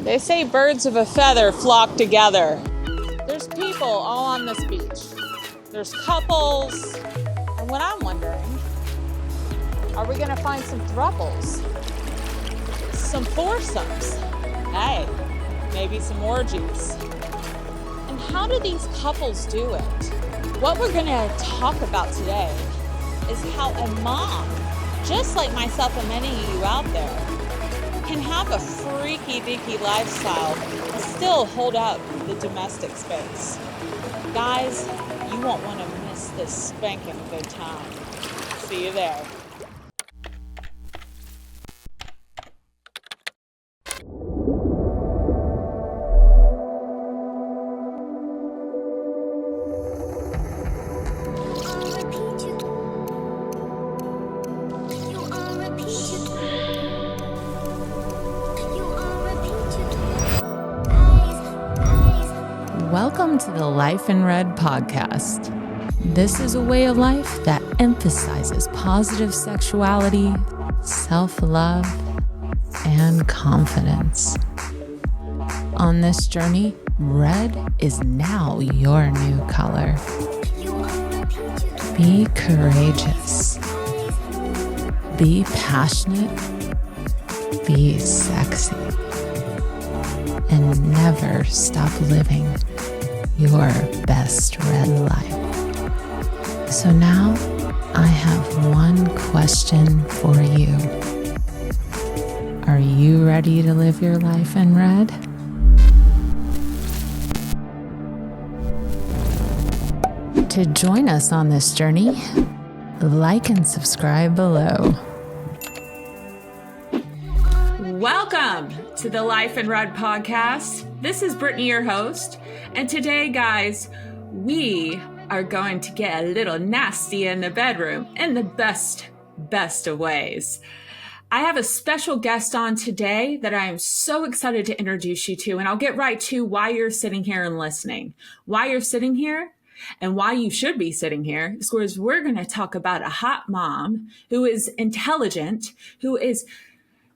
They say birds of a feather flock together. There's people all on this beach. There's couples. And what I'm wondering, are we gonna find some thruples? Some foursomes? Hey, maybe some orgies. And how do these couples do it? What we're gonna talk about today is how a mom, just like myself and many of you out there, can have a freaky deaky lifestyle and still hold up the domestic space. Guys, you won't want to miss this spanking good time. See you there. Welcome to the Life in Red podcast. This is a way of life that emphasizes positive sexuality, self-love, and confidence. On this journey, red is now your new color. Be courageous. Be passionate. Be sexy. And never stop living your best red life. So now I have one question for you. Are you ready to live your life in red? To join us on this journey, like and subscribe below. Welcome to the Life in Red podcast. This is Brittany, your host. And today, guys, we are going to get a little nasty in the bedroom in the best of ways. I have a special guest on today that I am so excited to introduce you to, and I'll get right to why you're sitting here and listening. Why you're sitting here and why you should be sitting here is because we're going to talk about a hot mom who is intelligent, who is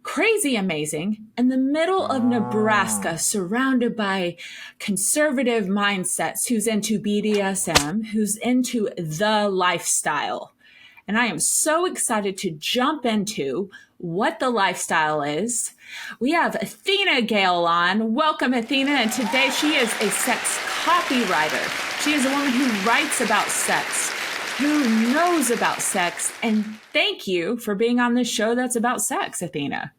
crazy amazing in the middle of Nebraska, surrounded by conservative mindsets, who's into BDSM, who's into the lifestyle. And I am so excited to jump into what the lifestyle is. We have Athena Gayle on. Welcome, Athena. And today she is a sex copywriter. She is a woman who writes about sex, who knows about sex. And thank you for being on this show that's about sex, Athena.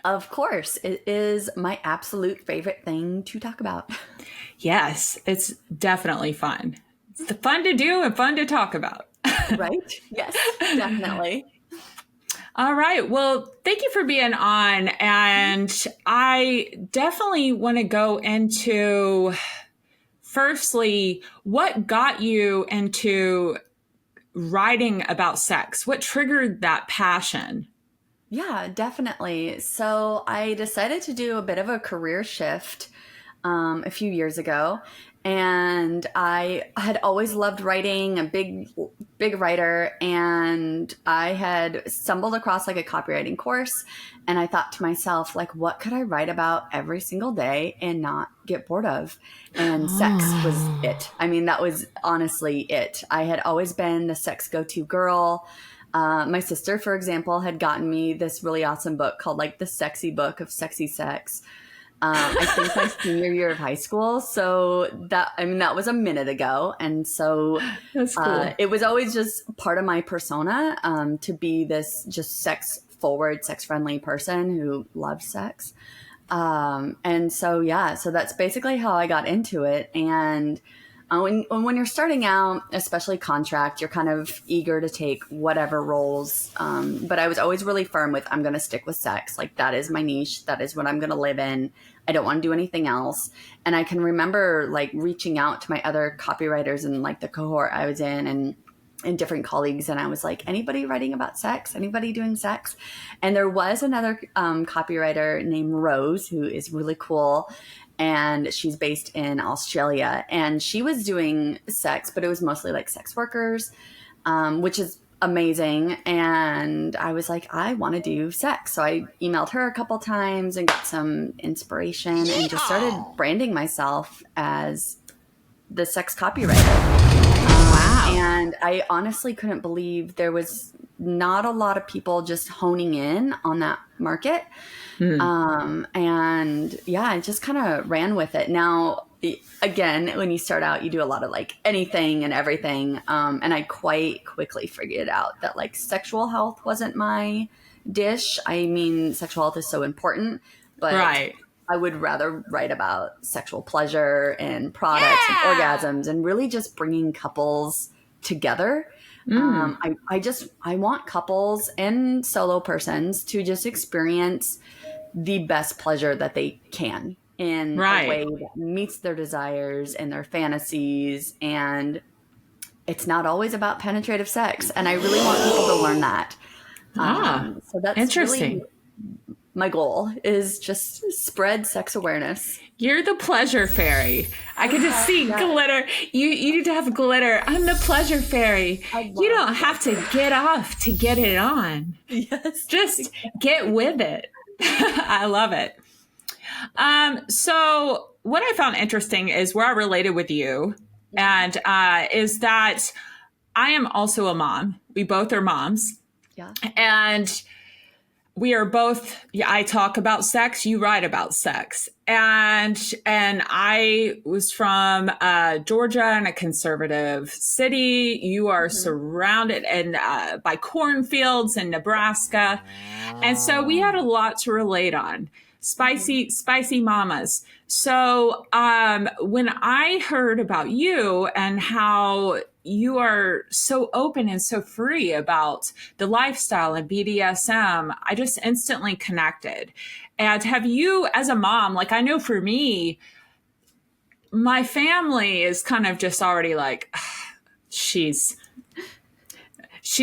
Of course. It is my absolute favorite thing to talk about. Yes, it's definitely fun. It's fun to do and fun to talk about. Right? Yes, definitely. All right. Well, thank you for being on. And I definitely want to go into, firstly, what got you into writing about sex? What triggered that passion? Yeah, definitely. So I decided to do a bit of a career shift a few years ago. And I had always loved writing, a big writer. And I had stumbled across like a copywriting course. And I thought to myself, like, what could I write about every single day and not get bored of? And sex was it. I mean, that was honestly it. I had always been the sex go-to girl. My sister, for example, had gotten me this really awesome book called like The Sexy Book of Sexy Sex. I think my senior year of high school. So that was a minute ago. And so That's cool. It was always just part of my persona to be this just sex forward, sex friendly person who loves sex. And so, yeah, so that's basically how I got into it. And when you're starting out, especially contract, you're kind of eager to take whatever roles. But I was always really firm with, I'm going to stick with sex. Like, that is my niche. That is what I'm going to live in. I don't want to do anything else. And I can remember like reaching out to my other copywriters and like the cohort I was in and different colleagues. And I was like, anybody writing about sex? Anybody doing sex? And there was another copywriter named Rose, who is really cool. And she's based in Australia, and she was doing sex, but it was mostly like sex workers, which is amazing. And I was like, I want to do sex. So I emailed her a couple times and got some inspiration and just started branding myself as the sex copywriter. Wow. And I honestly couldn't believe there was not a lot of people just honing in on that market. And yeah, I just kind of ran with it. Now, again, when you start out, you do a lot of like anything and everything. And I quite quickly figured out that like sexual health wasn't my dish. I mean, sexual health is so important, but Right. I would rather write about sexual pleasure and products and orgasms and really just bringing couples together. I want couples and solo persons to just experience the best pleasure that they can in a way that meets their desires and their fantasies. And it's not always about penetrative sex. And I really want people to learn that. So that's interesting. Really my goal is just spread sex awareness. You're the pleasure fairy. I can just see glitter. You need to have glitter. I'm the pleasure fairy. You don't have to get off to get it on. Yes. Just get with it. I love it. So what I found interesting is where I related with you and is that I am also a mom. We both are moms. Yeah. And we are both, I talk about sex, you write about sex. And I was from Georgia in a conservative city. You are surrounded by cornfields in Nebraska. And so we had a lot to relate on. Spicy mamas. So when I heard about you and how you are so open and so free about the lifestyle and BDSM, I just instantly connected. And have you, as a mom, like I know for me, my family is kind of just already like, she's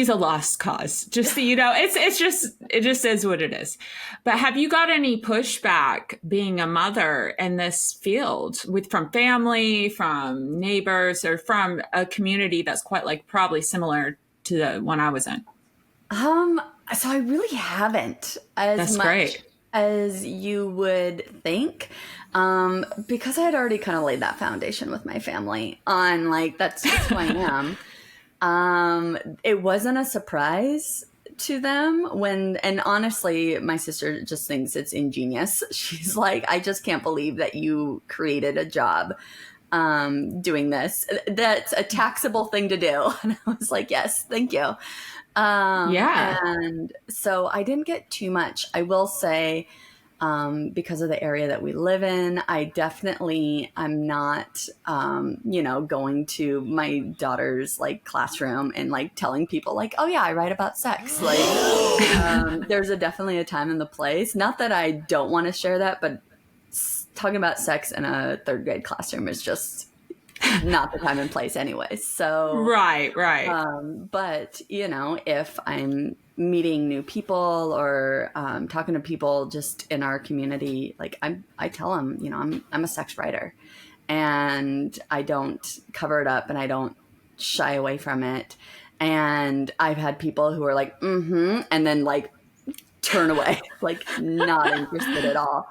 a lost cause. Just so you know, it just is what it is. But have you got any pushback being a mother in this field from family, from neighbors, or from a community that's quite like probably similar to the one I was in? So I really haven't as much great. as you would think. Because I had already kind of laid that foundation with my family on like, that's just who I am. It wasn't a surprise to them and honestly, my sister just thinks it's ingenious. She's like, I just can't believe that you created a job, doing this. That's a taxable thing to do. And I was like, yes, thank you. And so I didn't get too much. I will say, because of the area that we live in, I'm not, going to my daughter's like classroom and like telling people like, oh yeah, I write about sex. Like, there's definitely a time and the place. Not that I don't want to share that, but talking about sex in a third grade classroom is just not the time and place anyway. So, right. But if I'm meeting new people or talking to people just in our community, like I tell them, I'm a sex writer and I don't cover it up and I don't shy away from it. And I've had people who are like, and then like turn away, like not interested at all.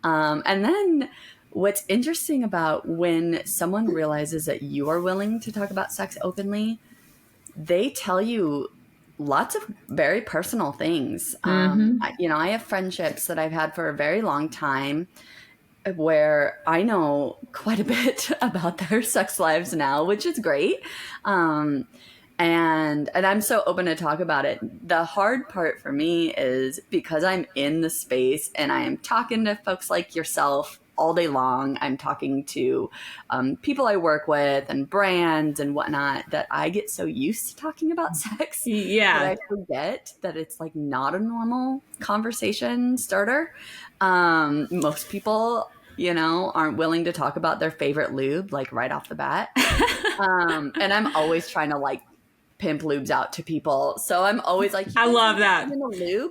And then what's interesting about when someone realizes that you are willing to talk about sex openly, they tell you lots of very personal things. I have friendships that I've had for a very long time where I know quite a bit about their sex lives now, which is great. And I'm so open to talk about it. The hard part for me is because I'm in the space and I am talking to folks like yourself all day long. I'm talking to people I work with and brands and whatnot that I get so used to talking about sex. Yeah. That I forget that it's like not a normal conversation starter. Most people, aren't willing to talk about their favorite lube, like right off the bat. And I'm always trying to like pimp lubes out to people. So I'm always like, I love that.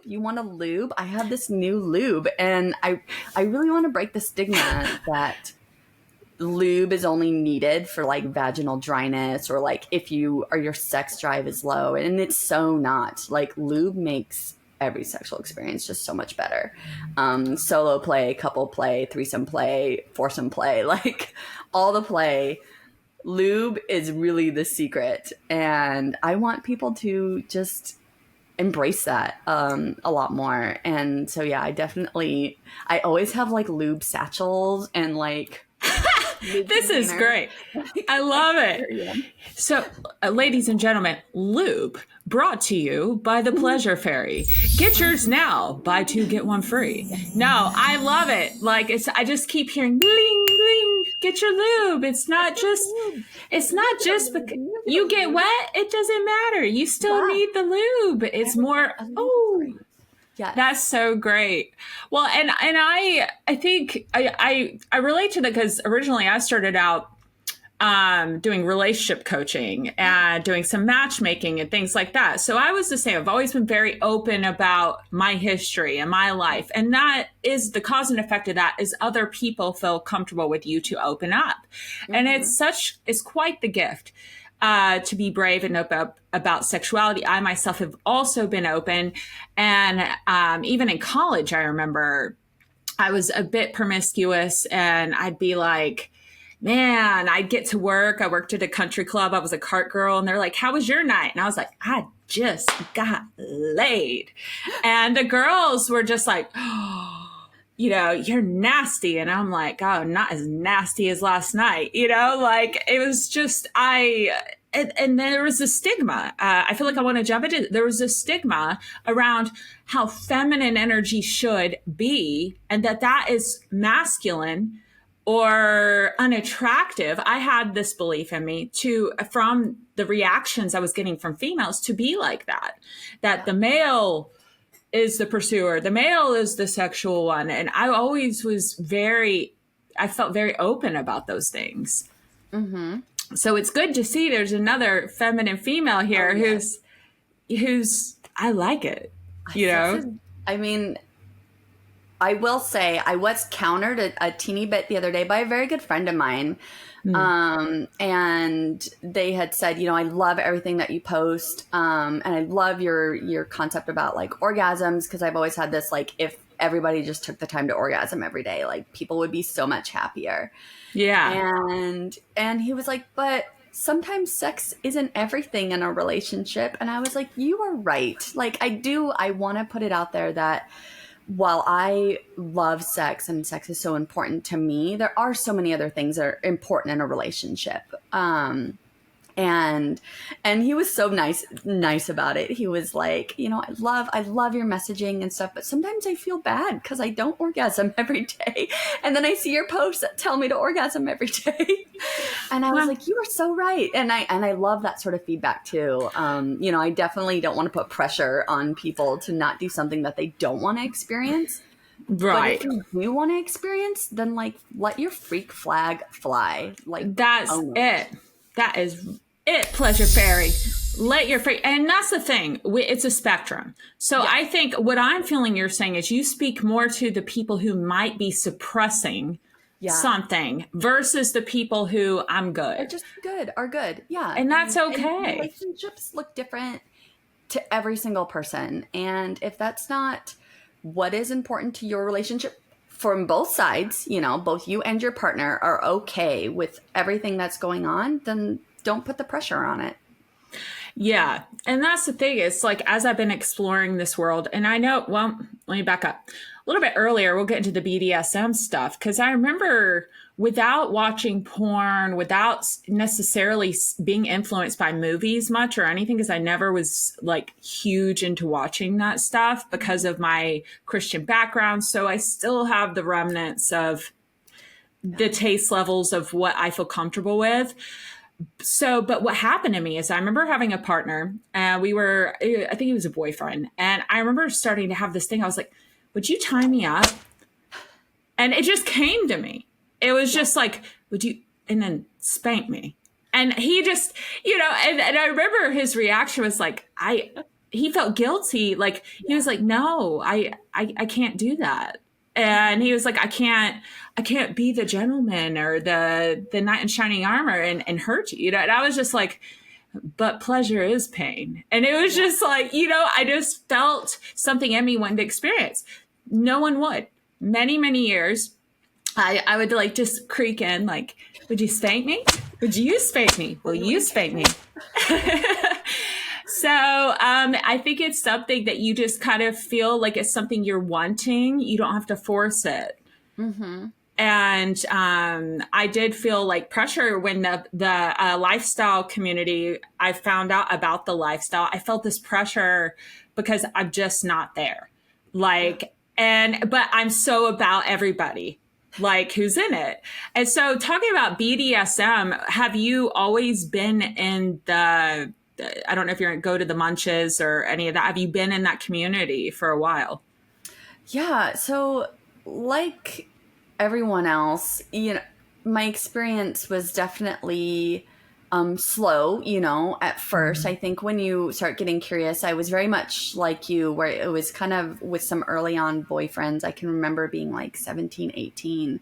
You want a lube? I have this new lube. And I really want to break the stigma that lube is only needed for like vaginal dryness, or like if your sex drive is low, and it's so not. Like lube makes every sexual experience just so much better. Solo play, couple play, threesome play, foursome play, like all the play. Lube is really the secret, and I want people to just embrace that a lot more. And so yeah, I always have like lube satchels and like this is great. I love it. So, ladies and gentlemen, lube brought to you by the Pleasure Fairy. Get yours now. Buy two, get one free. No, I love it. Like I just keep hearing bling, bling, get your lube. It's not just because you get wet. It doesn't matter. You still need the lube. It's more, yeah, that's so great. Well, and I think I relate to that because originally I started out doing relationship coaching and doing some matchmaking and things like that. So I was the same. I've always been very open about my history and my life. And that is the cause and effect of that is other people feel comfortable with you to open up. Mm-hmm. And it's quite the gift. To be brave and open about sexuality. I myself have also been open. And even in college, I remember I was a bit promiscuous, and I'd be like, man, I'd get to work. I worked at a country club. I was a cart girl. And they're like, how was your night? And I was like, I just got laid. And the girls were just like, oh, you're nasty. And I'm like, oh, not as nasty as last night. Like it was just, and there was a stigma. I feel like I want to jump into, there was a stigma around how feminine energy should be, and that is masculine or unattractive. I had this belief in me from the reactions I was getting from females to be like that the male is the pursuer, the male is the sexual one. And I always I felt very open about those things. Mm-hmm. So it's good to see there's another feminine female here who's, I like it, I mean, I will say I was countered a teeny bit the other day by a very good friend of mine. And they had said, I love everything that you post. And I love your concept about like orgasms. Cause I've always had this, like, if everybody just took the time to orgasm every day, like people would be so much happier. Yeah. And he was like, but sometimes sex isn't everything in a relationship. And I was like, you are right. Like I want to put it out there that while I love sex and sex is so important to me, there are so many other things that are important in a relationship. And he was so nice about it. He was like, I love your messaging and stuff, but sometimes I feel bad because I don't orgasm every day. And then I see your posts that tell me to orgasm every day. And I was like, you are so right. And I love that sort of feedback too. I definitely don't want to put pressure on people to not do something that they don't want to experience. Right. But if you do want to experience, then like let your freak flag fly. Like that's it. That is it, Pleasure Fairy. Let your freak, and that's the thing. It's a spectrum. So I think what I'm feeling you're saying is you speak more to the people who might be suppressing something versus the people who I'm good. Are good. Yeah. And that's okay. And relationships look different to every single person. And if that's not what is important to your relationship from both sides, both you and your partner are okay with everything that's going on, then don't put the pressure on it. Yeah. And that's the thing. It's like, as I've been exploring this world, and I know, well, let me back up a little bit earlier. We'll get into the BDSM stuff. Cause I remember without watching porn, without necessarily being influenced by movies much or anything, because I never was like huge into watching that stuff because of my Christian background. So I still have the remnants of the taste levels of what I feel comfortable with. So, but what happened to me is I remember having a partner, I think he was a boyfriend. And I remember starting to have this thing. I was like, would you tie me up? And it just came to me. It was just like, would you, and then spank me. And he just, and I remember his reaction was like, he felt guilty. Like he was like, no, I can't do that. And he was like, I can't be the gentleman or the knight in shining armor and hurt you. And I was just like, but pleasure is pain. And it was just like, I just felt something in me wanted to experience. No one would. Many, many years, I would like just creak in like, would you spank me? Would you spank me? Will you spank me? So I think it's something that you just kind of feel like it's something you're wanting. You don't have to force it. Mm-hmm. And I did feel like pressure when the lifestyle community, I found out about the lifestyle. I felt this pressure because I'm just not there. But I'm so about everybody, like who's in it. And so talking about BDSM, have you always been in I don't know if you're going to go to the munches or any of that. Have you been in that community for a while? Yeah. So like everyone else, my experience was definitely slow, at first. I think when you start getting curious, I was very much like you, where it was kind of with some early on boyfriends. I can remember being like 17, 18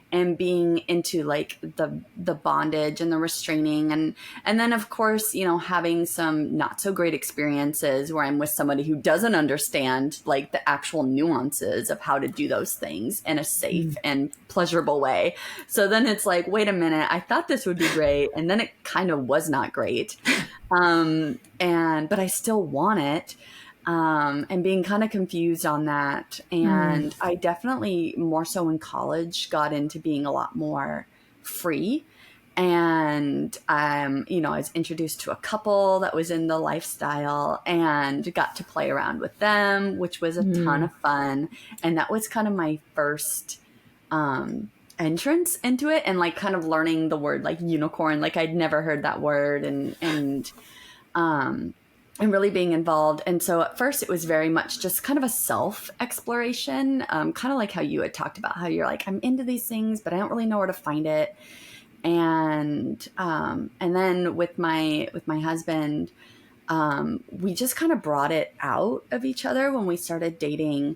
and being into like the bondage and the restraining and then of course, having some not so great experiences where I'm with somebody who doesn't understand like the actual nuances of how to do those things in a safe and pleasurable way. So then it's like, wait a minute, I thought this would be great, and then it kind of was not great. But I still want it. And being kind of confused on that. And I definitely more so in college got into being a lot more free. And, I was introduced to a couple that was in the lifestyle and got to play around with them, which was a ton of fun. And that was kind of my first, entrance into it, and like kind of learning the word like unicorn. Like I'd never heard that word and really being involved. And so at first it was very much just kind of a self-exploration, kind of like how you had talked about how you're like, I'm into these things, but I don't really know where to find it. And then with my husband, we just kind of brought it out of each other when we started dating.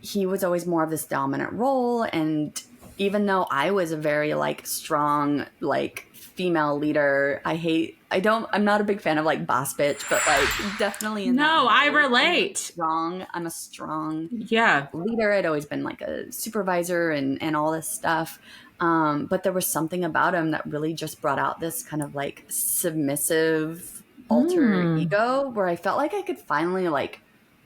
He was always more of this dominant role. And even though I was a very like strong, like female leader, I'm not a big fan of like boss bitch, but like definitely I relate. I'm a strong leader. I'd always been like a supervisor and all this stuff. But there was something about him that really just brought out this kind of like submissive alter ego where I felt like I could finally like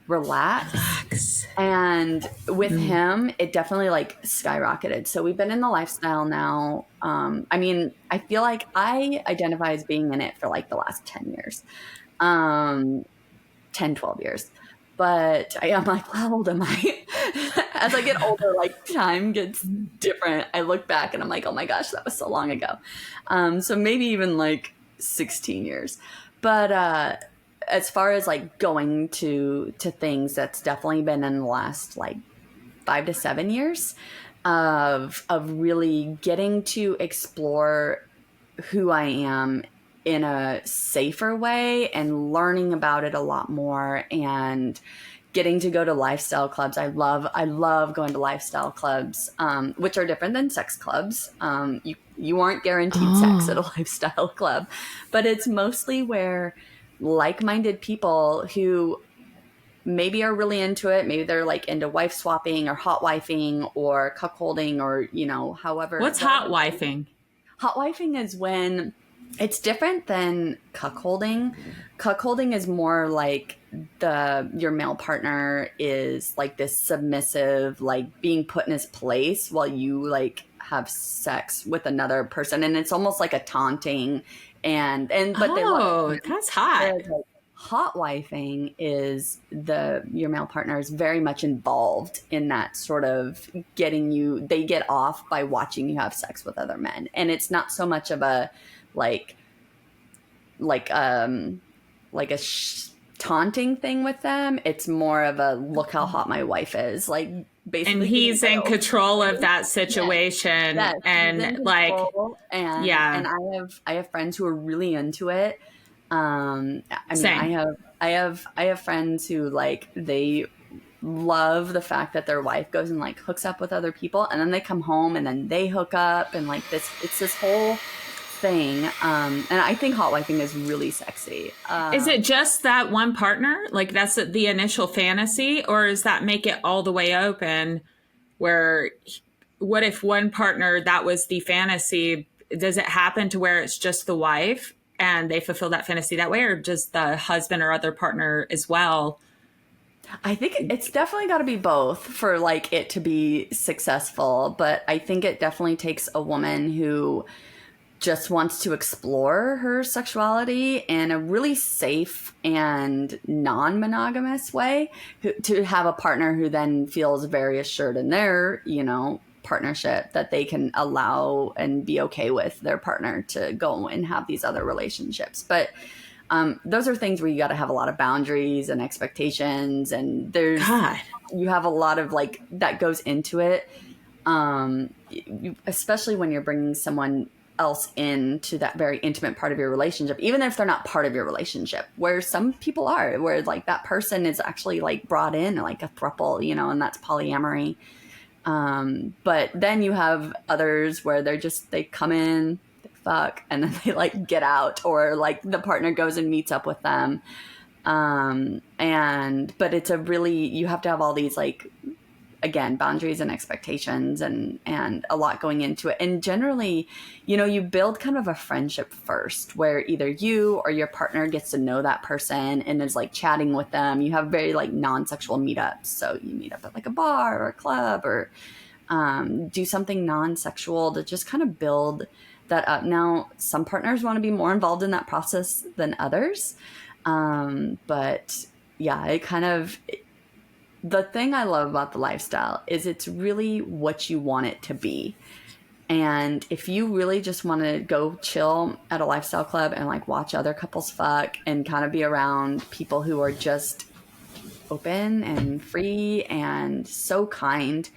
relax. And with him, it definitely like skyrocketed. So we've been in the lifestyle now. I feel like I identify as being in it for like the last 10 years, 10, 12 years. But I'm like, how old am I? As I get older, like time gets different. I look back and I'm like, oh my gosh, that was so long ago. So maybe even like 16 years. But as far as like going to things, that's definitely been in the last like 5 to 7 years of really getting to explore who I am in a safer way and learning about it a lot more and getting to go to lifestyle clubs. I love going to lifestyle clubs, which are different than sex clubs. You aren't guaranteed sex at a lifestyle club, but it's mostly where like-minded people who maybe are really into it. Maybe they're like into wife swapping or hot wifing or cuckolding or, however. What's hot wifing? Hot wifing is when it's different than cuckolding. Cuckolding is more like your male partner is like this submissive, like being put in his place while you like have sex with another person. And it's almost like a taunting but they love it. That's hot. Hot wifing is your male partner is very much involved in that sort of they get off by watching you have sex with other men. And it's not so much of a taunting thing with them. It's more of a look how hot my wife is. Like basically, and he's in control of that situation. Yes, and like, and I have friends who are really into it. I have friends who like they love the fact that their wife goes and like hooks up with other people, and then they come home and then they hook up, and like it's this whole thing. And I think hot wifing is really sexy. Is it just that one partner? Like that's the initial fantasy, or does that make it all the way open where what if one partner, that was the fantasy? Does it happen to where it's just the wife and they fulfill that fantasy that way, or does the husband or other partner as well? I think it's definitely got to be both for like it to be successful. But I think it definitely takes a woman who just wants to explore her sexuality in a really safe and non-monogamous way, to have a partner who then feels very assured in their, partnership, that they can allow and be okay with their partner to go and have these other relationships. But those are things where you got to have a lot of boundaries and expectations, and you have a lot of like that goes into it. Especially when you're bringing someone else into that very intimate part of your relationship, even if they're not part of your relationship, where some people are, where like that person is actually like brought in like a throuple, and that's polyamory. But then you have others where they come in, they fuck, and then they like get out, or like the partner goes and meets up with them. But it's you have to have all these like, again, boundaries and expectations and a lot going into it. And generally, you build kind of a friendship first, where either you or your partner gets to know that person and is like chatting with them. You have very like non-sexual meetups. So you meet up at like a bar or a club, or do something non-sexual to just kind of build that up. Now, some partners want to be more involved in that process than others. But yeah, the thing I love about the lifestyle is it's really what you want it to be. And if you really just want to go chill at a lifestyle club and like watch other couples fuck and kind of be around people who are just open and free and so kind,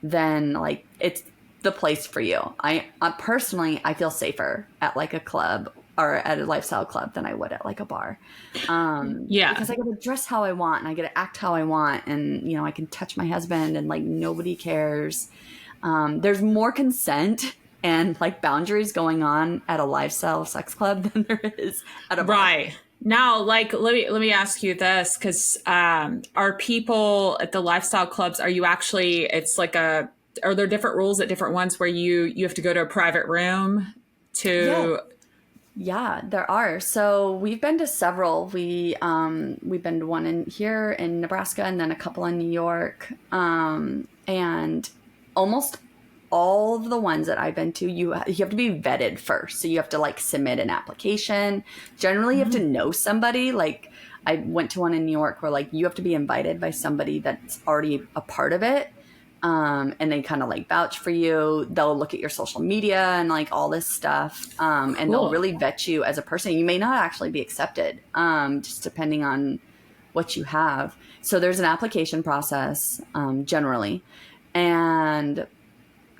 then like it's the place for you. I personally, I feel safer at like a club or at a lifestyle club than I would at like a bar. Because I get to dress how I want and I get to act how I want, and I can touch my husband and like nobody cares. There's more consent and like boundaries going on at a lifestyle sex club than there is at a bar. Right. Now, like, let me ask you this, because are people at the lifestyle clubs, are you actually, it's like are there different rules at different ones where you have to go to a private room to... Yeah, there are. So we've been to several. We've been to one here in Nebraska, and then a couple in New York. And almost all of the ones that I've been to, you have to be vetted first. So you have to like submit an application. Generally, you have to know somebody. Like I went to one in New York where like you have to be invited by somebody that's already a part of it. And they kind of like vouch for you. They'll look at your social media and like all this stuff. And they'll really vet you as a person. You may not actually be accepted, just depending on what you have. So there's an application process, generally. And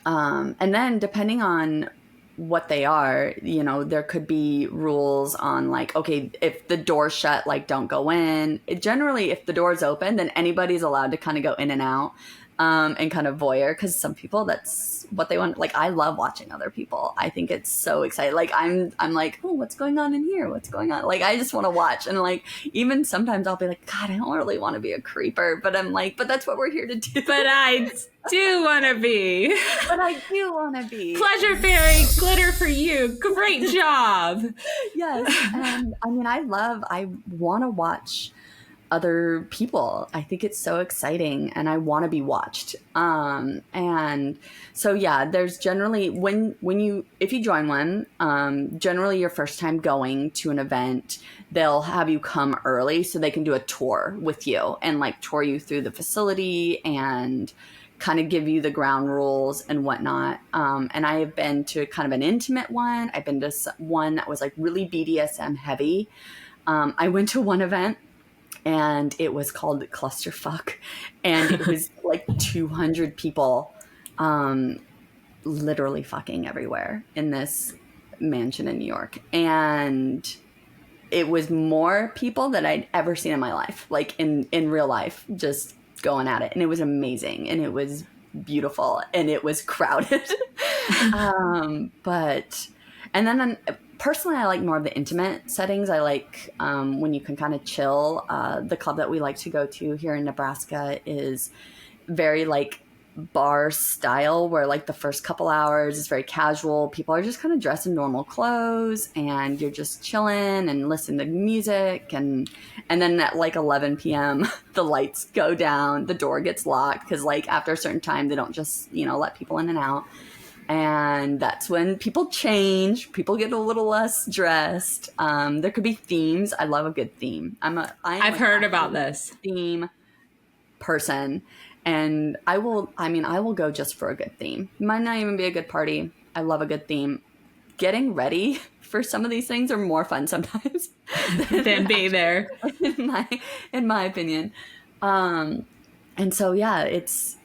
then depending on what they are, there could be rules on like, okay, if the door's shut, like don't go in. Generally, if the door's open, then anybody's allowed to kind of go in and out. And kind of voyeur, because some people, that's what they want. Like I love watching other people. I think it's so exciting. Like I'm like, oh, what's going on in here? What's going on? Like I just want to watch. And like even sometimes I'll be like, God, I don't really want to be a creeper, but I'm like, but that's what we're here to do. But I do want to be. But I do want to be. Pleasure fairy, glitter for you. Great job. Yes. And I mean, I want to watch other people. I think it's so exciting and I want to be watched. And so, yeah, there's generally if you join one, generally your first time going to an event, they'll have you come early so they can do a tour with you and like tour you through the facility and kind of give you the ground rules and whatnot. And I have been to kind of an intimate one. I've been to one that was like really BDSM heavy. I went to one event and it was called Clusterfuck, and it was like 200 people literally fucking everywhere in this mansion in New York. And it was more people than I'd ever seen in my life, like in real life. Just going at it, and it was amazing, and it was beautiful, and it was crowded. And then personally, I like more of the intimate settings. I like when you can kind of chill. The club that we like to go to here in Nebraska is very like bar style, where like the first couple hours is very casual. People are just kind of dressed in normal clothes, and you're just chilling and listening to music. And then at like 11 p.m., the lights go down, the door gets locked, because like after a certain time, they don't just, let people in and out. And that's when people change. People get a little less dressed. There could be themes. I love a good theme. I've heard about this theme person. And I will go just for a good theme. Might not even be a good party. I love a good theme. Getting ready for some of these things are more fun sometimes than being there, in my opinion. And so, yeah, it's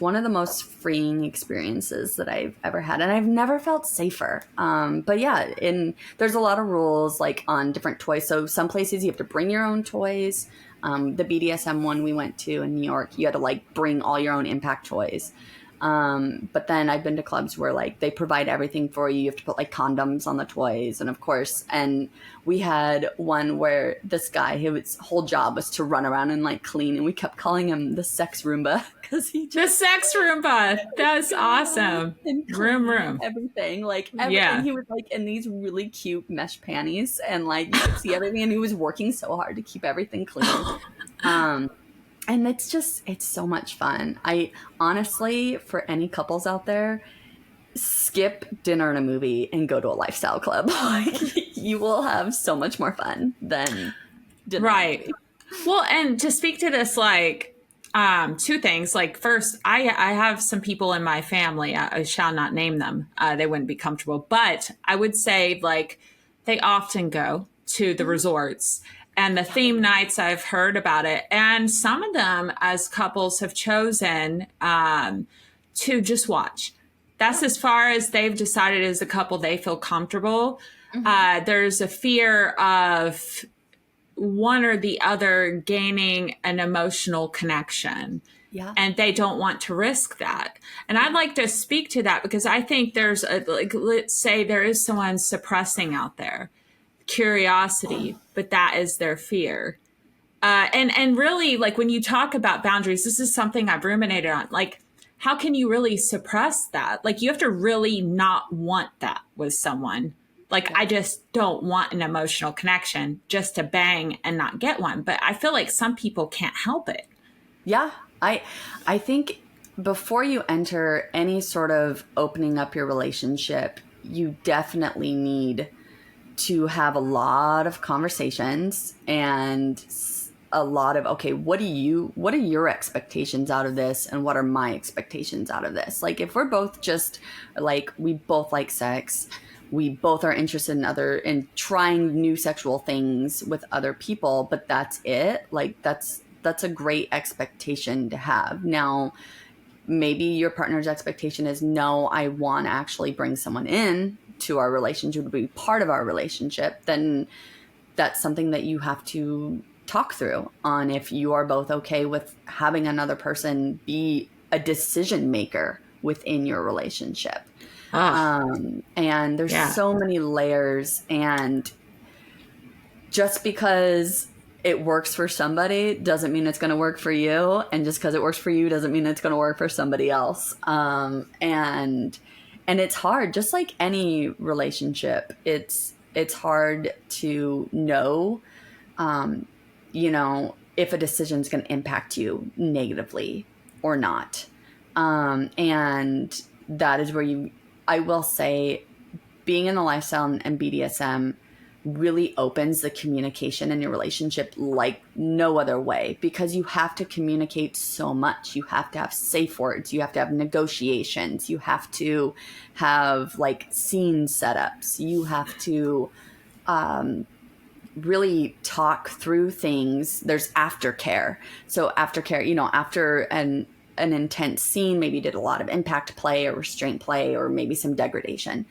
one of the most freeing experiences that I've ever had. And I've never felt safer. But yeah, there's a lot of rules like on different toys. So some places you have to bring your own toys. The BDSM one we went to in New York, you had to like bring all your own impact toys. But then I've been to clubs where like they provide everything for you. You have to put like condoms on the toys. And of course, and we had one where this guy, his whole job was to run around and like clean. And we kept calling him the sex Roomba because the sex Roomba. That's awesome. Room. Everything. Like everything. He was like in these really cute mesh panties, and like you could see everything, and he was working so hard to keep everything clean. And it's so much fun. I honestly, for any couples out there, skip dinner and a movie and go to a lifestyle club. Like, you will have so much more fun than dinner. Right. Well, and to speak to this, like, two things. Like, first, I have some people in my family. I shall not name them. They wouldn't be comfortable. But I would say, like, they often go to the resorts. And the theme nights, I've heard about it. And some of them, as couples, have chosen to just watch. That's as far as they've decided as a couple they feel comfortable. Mm-hmm. There's a fear of one or the other gaining an emotional connection. Yeah. And they don't want to risk that. And I'd like to speak to that because I think there's let's say there is someone suppressing out there curiosity, but that is their fear. And really, like, when you talk about boundaries, this is something I've ruminated on. Like, how can you really suppress that? Like, you have to really not want that with someone. Like, I just don't want an emotional connection just to bang and not get one. But I feel like some people can't help it. Yeah. I think before you enter any sort of opening up your relationship, you definitely need to have a lot of conversations and a lot of, okay, what are your expectations out of this? And what are my expectations out of this? Like, if we're both just like, we both like sex, we both are interested in trying new sexual things with other people, but that's it. Like, that's a great expectation to have. Now, maybe your partner's expectation is, no, I want to actually bring someone in to our relationship, to be part of our relationship. Then that's something that you have to talk through on, if you are both okay with having another person be a decision maker within your relationship. And there's so many layers, and just because it works for somebody doesn't mean it's going to work for you. And just because it works for you doesn't mean it's going to work for somebody else. And it's hard, just like any relationship. It's hard to know, if a decision is going to impact you negatively or not. And that is where I will say, being in the lifestyle and BDSM really opens the communication in your relationship like no other way, because you have to communicate so much. You have to have safe words. You have to have negotiations. You have to have like scene setups. You have to really talk through things. There's aftercare. So aftercare, after an intense scene, maybe you did a lot of impact play or restraint play or maybe some degradation.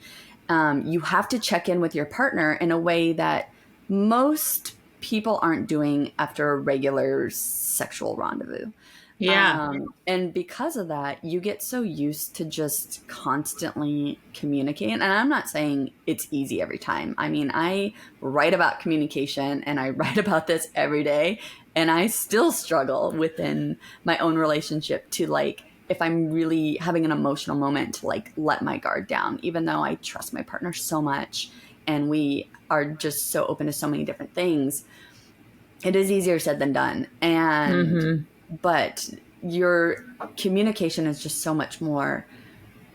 You have to check in with your partner in a way that most people aren't doing after a regular sexual rendezvous. Yeah. And because of that, you get so used to just constantly communicating. And I'm not saying it's easy every time. I mean, I write about communication and I write about this every day, and I still struggle within my own relationship to like, if I'm really having an emotional moment, to like let my guard down, even though I trust my partner so much and we are just so open to so many different things. It is easier said than done. And but your communication is just so much more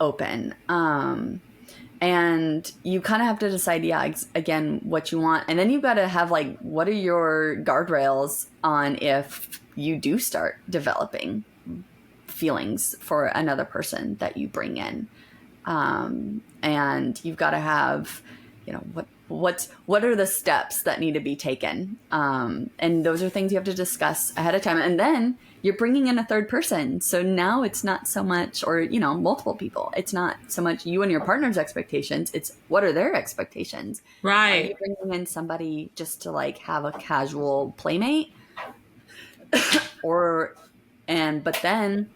open. And you kind of have to decide, again, what you want. And then you've got to have like, what are your guardrails on if you do start developing feelings for another person that you bring in. And you've got to have, what are the steps that need to be taken? And those are things you have to discuss ahead of time. And then you're bringing in a third person. So now it's not so much, or, multiple people. It's not so much you and your partner's expectations. It's what are their expectations? Right. Are you bringing in somebody just to like have a casual playmate? But then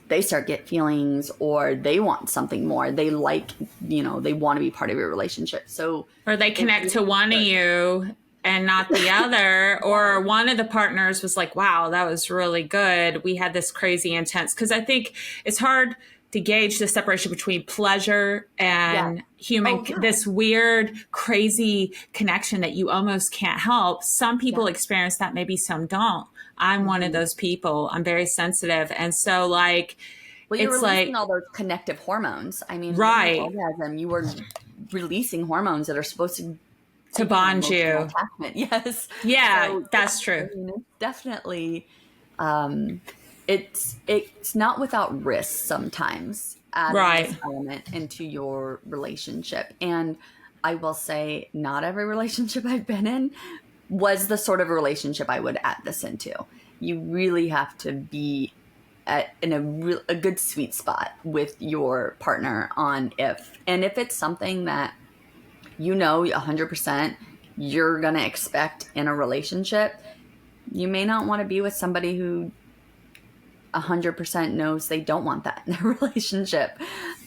they start get feelings, or they want something more. They like, they want to be part of your relationship. So, or they connect to one of you and not the other, or one of the partners was like, wow, that was really good. We had this crazy intense, because I think it's hard to gauge the separation between pleasure and human, this weird, crazy connection that you almost can't help. Some people experience that, maybe some don't. I'm one of those people. I'm very sensitive. And so like, well, you're releasing all those connective hormones. I mean, right. Orgasm, you were releasing hormones that are supposed to bond you. Attachment. Yes. Yeah, so that's true. I mean, it's definitely, it's not without risk sometimes adding this element into your relationship. And I will say not every relationship I've been in was the sort of relationship I would add this into. You really have to be in a good sweet spot with your partner on if it's something that 100% you're going to expect in a relationship. You may not want to be with somebody who 100% knows they don't want that in a relationship.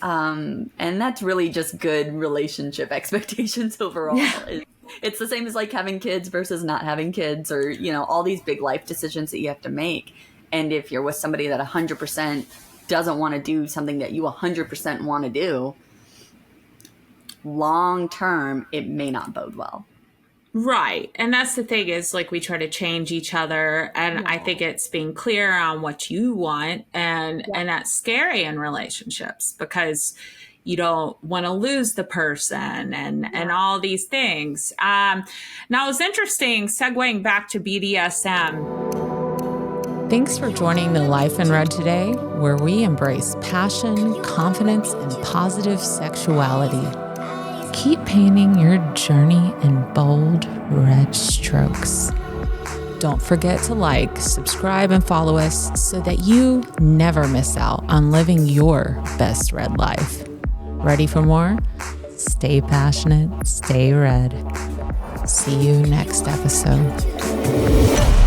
And that's really just good relationship expectations overall. Yeah. It's the same as like having kids versus not having kids, or, all these big life decisions that you have to make. And if you're with somebody that 100% doesn't want to do something that you 100% want to do, long term, it may not bode well. Right. And that's the thing, is like we try to change each other. And I think it's being clear on what you want. And that's scary in relationships, because you don't want to lose the person and all these things. Now it's interesting, segueing back to BDSM. Thanks for joining the Life in Red today, where we embrace passion, confidence, and positive sexuality. Keep painting your journey in bold red strokes. Don't forget to like, subscribe, and follow us so that you never miss out on living your best red life. Ready for more? Stay passionate, stay red. See you next episode.